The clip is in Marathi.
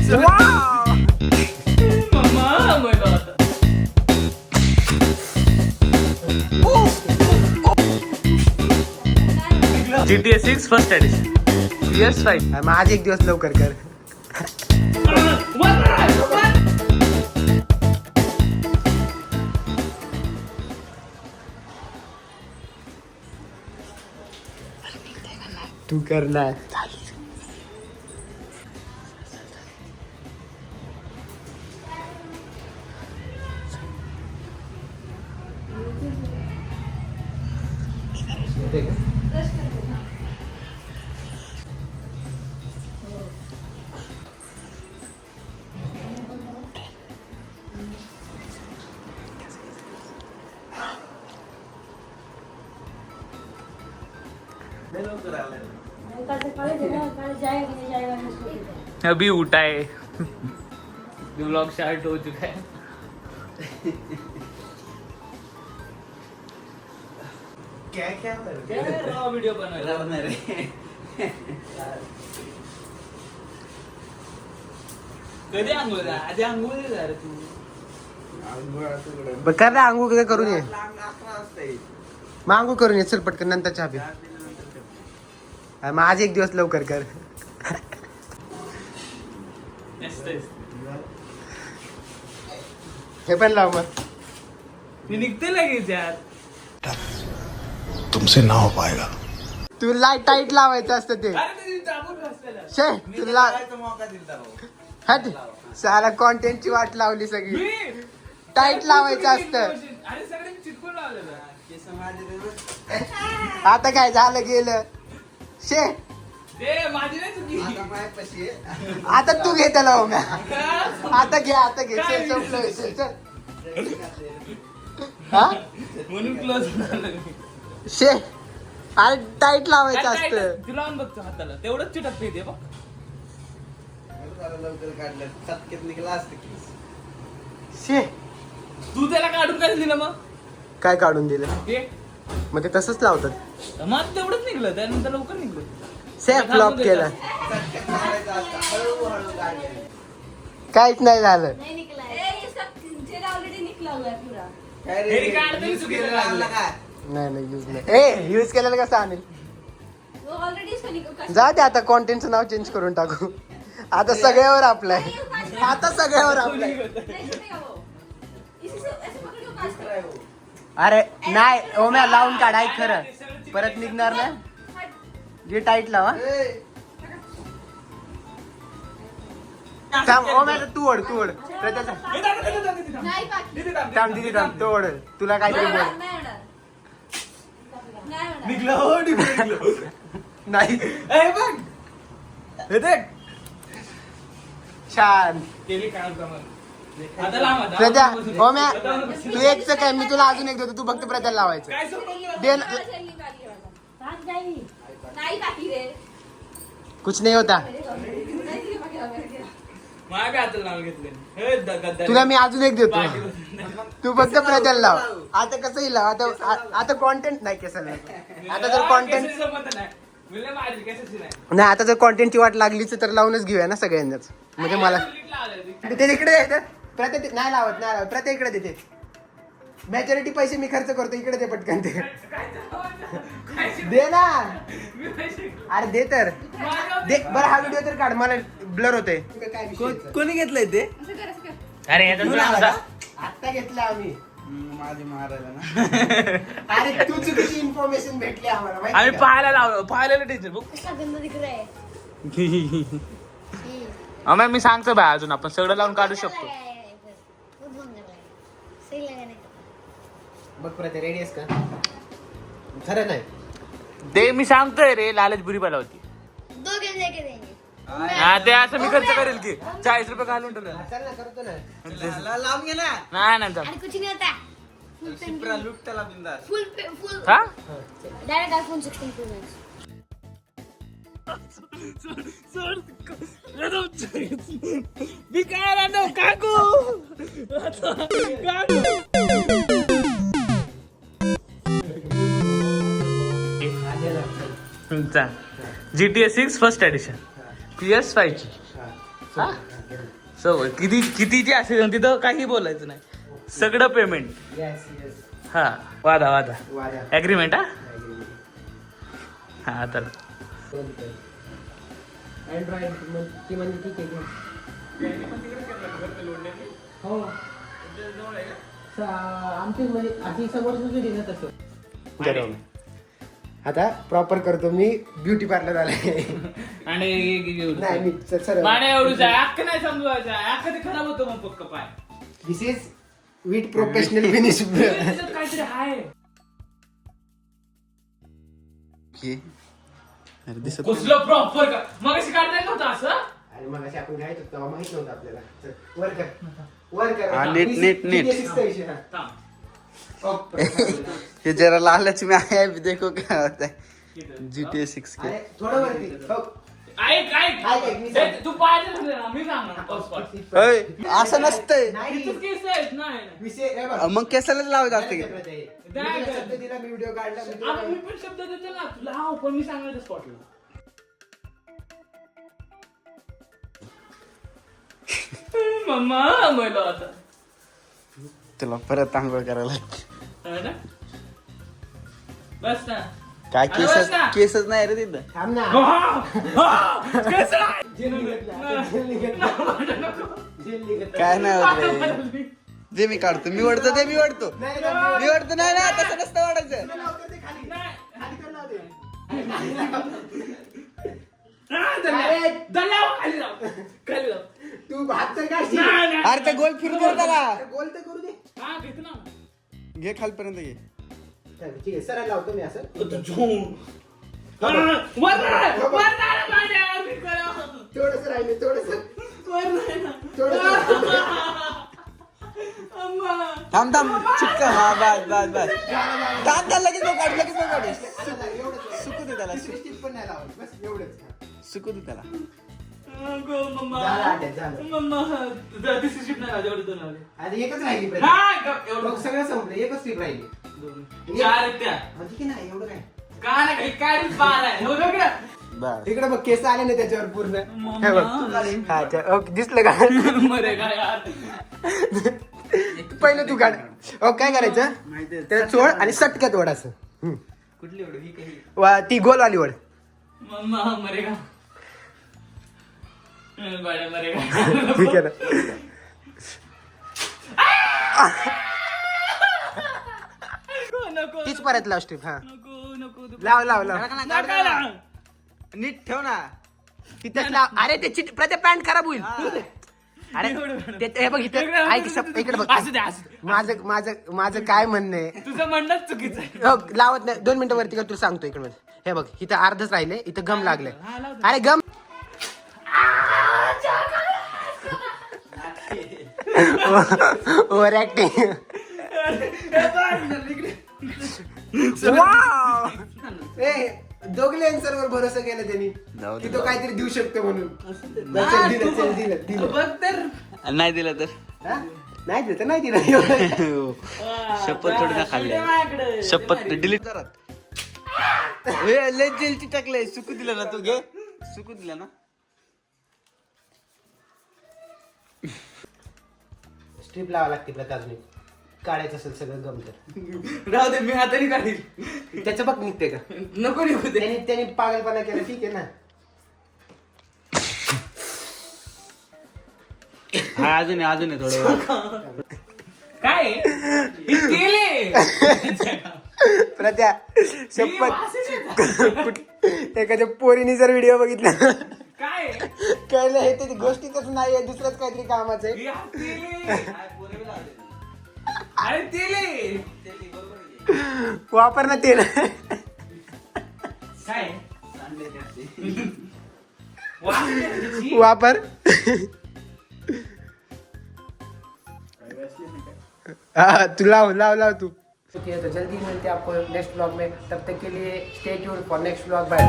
GTA 6 first edition PS5. माझे एक दिवस लवकर कर. तू करणार. अभी उठा है. व्लॉग स्टार्ट हो चुका है. क्या वीडियो बना रहे. कधी आंघोळ आधी आंघोळ रे तू. कर ना आंघोळ करून ये. मग आंघोळ करून ये चल पटकन नंतर चहा पी. माझे एक दिवस लवकर कर. हे पण लाव मग. मी निघते लगेच यार. तुमसे ना हो पाएगा. तुला टाईट लावायचं असतं ते. शे तुला हट साला कॉन्टेंटची वाट लावली सगळी. टाईट लावायचं असतं. आता काय झालं गेलं. शे आता तू घे त्याला हो म्या. आता घे चल संपलं विषय, चल. हा म्हणून क्लोज. शे अरे टाईट लावायचं असतं. तू लावून बघतो हाताला तेवढंच चिटकते ते बघ. शे तू त्याला काढून काय दिलं मग. काय काढून दिलं ते मग ते तसंच लावतात. मग तेवढंच निघलं त्यानंतर लवकर निघलं. सेफ फ्लॉप केलं. काहीच नाही झालं. नाही यूज नाही. यूज केलेलं कसं आणेल. जा दे आता कॉन्टेंटचं नाव चेंज करून टाकू. आता सगळ्यावर आपलाय. आता सगळ्यावर आपलाय. अरे नाही ओम्या लावून काढाय खरं परत निघणार ना. जे टाईट लावा. थांब ओम्या तू ओढ थांब दिदी थांब तो ओढ. तुला काहीतरी बोल. नाही छान प्रजा. ओम्या तू एकच काय मी तुला अजून एक देतो. तू फक्त प्रजा लावायचं. कुछ नहीं होता. तुला मी अजून एक देतो. तू फक्त प्रजल लाव. आता कसंही लाव. आता कॉन्टेंट नाही केसाला. आता जर कॉन्टेंट नाही आता जर कॉन्टेंटची वाट लागलीच तर लावूनच घेऊया ना सगळ्यांनाच. म्हणजे मला ते तिकडे प्रत्येक नाही लावत प्रत्येक इकडे देते. मॅच्युरिटी पैसे मी खर्च करतो. इकडे दे पटकन ते. दे ना. अरे दे तर दे. बरं हा व्हिडिओ तर काढ. मला ब्लर होतंय. कोणी घेतलंय ते. अरे आता घेतलं आम्ही. माझी मारायला ना. अरे तू चुकीची इन्फॉर्मेशन भेटली आम्हाला. आम्ही पाहायला टीचर बघ. मी सांगतो बाय अजून आपण सगळं लावून काढू शकतो. बघ प्रत्येक रेडी आहेस का. खरं नाही ते मी सांगतोय रे. लालच बुरी बाला होती. ते असं मी खर्च करेल की 40 रुपये घालून ठेवलं. चल ना करतो ना. लावून घे ना. नाही कुछ नहीं होता. शिप्रा लुट त्याला बिंदास. फुल हा डायरेक्ट आईफोन 16 प्रो मॅक्स. मी काय राहतो काकू. GTA 6 फर्स्ट एडिशन PS5 ची किती कितीची असेल तिथं काही बोलायचं नाही, सगळं पेमेंट. Yes yes. हा वादा वादा वादा. ऍग्रीमेंट. हा तर अँड्रॉइड ती म्हणजे ठीक आहे घे. हो आमची म्हणजे आधी समोरच होती ना तसं. आता प्रॉपर करतो मी ब्युटी पार्लर आलाय. आणि नाही मी सर माने एवढूच आहे, अख्खं नाही समजवायचं, अख्खं ते खराब होतं मग पक्क पाय. दिस इज विथ प्रोफेशनल फिनिश. त्याच्यात काहीतरी आहे. कुठलं प्रॉपर का मग अशी काढता नव्हतं असं. अरे मग अशी आपण घ्यायचो तेव्हा माहित नव्हतं आपल्याला. चल, वर कर वर कर. हा, नीट, नीट, नीट. थांब. ये जरा लालच में आया है, अभी देखो क्या होता है. GTA 6 के. अरे थोडं वरती हो. ऐक ऐक ऐक, मी हे, सांगतो. तू पाहिजे ना मी सांगणार पासपोर्ट. ओय, असं नसतंय. नाही इथंच केस आहेत. नाही विषय हे बघ. मग केसाला लावायचं असते मी की. तुला शब्द दिला, मी व्हिडिओ काढला, मी तुला- मी पण शब्द देतो ना तुला. हा पण मी सांगायचं स्पॉटला. मम्मा म्हणलं आता तुला परत आंघोळ करायला लागते. है ना? बस ना. काय अरे बस ना. केसच नाही रे तिथं. थांब ना. केस नाही. जेल निघत नाही. जेल निघत नाही. जेल निघत नाही. काय नाही होत रे. जे मी काढतो, मी ओढतो ते मी ओढतो. नाही, नाही, मी ओढतो नाही ना, तसं नसतं ओढायचं. तुला लावतो ते खाली. नाही. खाली कर लावते. खाली लाव. खाली लाव. तू हात तर काढ. नाही, नाही. अरे ते गोल फिरू दे त्याला. गोल तर करू दे. हा, घेतो ना. घे खालपर्यंत घे. ठीक आहे सरळ लावतो मी असं. वर नाही. वर नाही माझ्या. मी करा. थोडस राहिले थोडस वर नाही ना. थोडस. अम्मा. थांब थांब चिक्का. हा बस बस बस. थांब थांब, लगेच नको काढू, लगेच नको काढू. एवढंच. सुकू दे त्याला, दुसरी पण नाही लावत. बस एवढंच. सुकू दे त्याला. अगो मम्मा. झालं आटे, झालं. मम्मा तिसरी शिफ्ट नाही माझ्या. एवढं दोन आले. आणि एकच राहिली प्रति. हा एवढं बघ, सगळं संपलं. एकच स्ट्रीप राहिली. चार आहेत त्या. ठीक आहे ना एवढं काय. काय नाही काय बार आहे हो वेगळं. बस. इकडे बघ केस आले ना त्याच्यावर पूर्ण. हे बघ. हा, अच्छा. ओके, दिसलं का? मरे काय यार. पहिलं तू काढ. काय करायचं त्याला चोळ आणि सटक्यात ओढ असं. कुठली एवढी ही काही ती गोलवाली ओढ. मम्मा मरे का. मरे का. ठीक आहे ना. नको तीच परत लाव स्ट्रीप. हा नको नको लाव लाव लाव. नका ना. नीट ठेव ना. तिथंच लाव. अरे ते प्रत्येक पॅन्ट खराब होईल. अरे हे बघ इथं ऐक इकडे बघ. असू दे असू दे. माझं काय म्हणणं आहे. तुझं म्हणणंच चुकीचं आहे. हो, लावत नाही. 2 मिनिटं वरती कर, तुला सांगतो इकडे मध्ये. हे बघ इथं अर्धच राहिले, इथं गम लागले. अरे गम. Over acting. दोघले वर भरोसा केला त्यांनी जाऊ दे. की तो काहीतरी देऊ शकतो म्हणून. चल, दिलं. बघ तर. नाही दिलं तर हा? नाही दिलं तर नाही दिलं. शपथ थोडी ना खाल्ली. माझ्याकडे. शपथ डिलीट करा. लय जेलची टाकलंय. सुकू दिलं ना तू. घे सुकू दिलं ना. स्ट्रीप लावा लागते प्रत अजून एक. काढायचं असेल सगळं गम तर. राहू दे मी हाताने काढील. त्याचं बघ निघते का. नको निघू दे. त्यांनी पागलपणा केला. ठीक आहे ना. हा अजून आहे थोडं. काय केले. प्रत्या शपथ एखाद्या पोरीने जर व्हिडिओ बघितला काय कळलं हे ते गोष्टीच नाहीये, दुसरंच काहीतरी कामाचं आहे. अरे तेले वापर ना तेल. काय वापर. हाँ तू लाव तू. ओके तो जल्दी मिलते हैं आपको नेक्स्ट व्लॉग में. तब तक के लिए stay tuned for next vlog. Bye.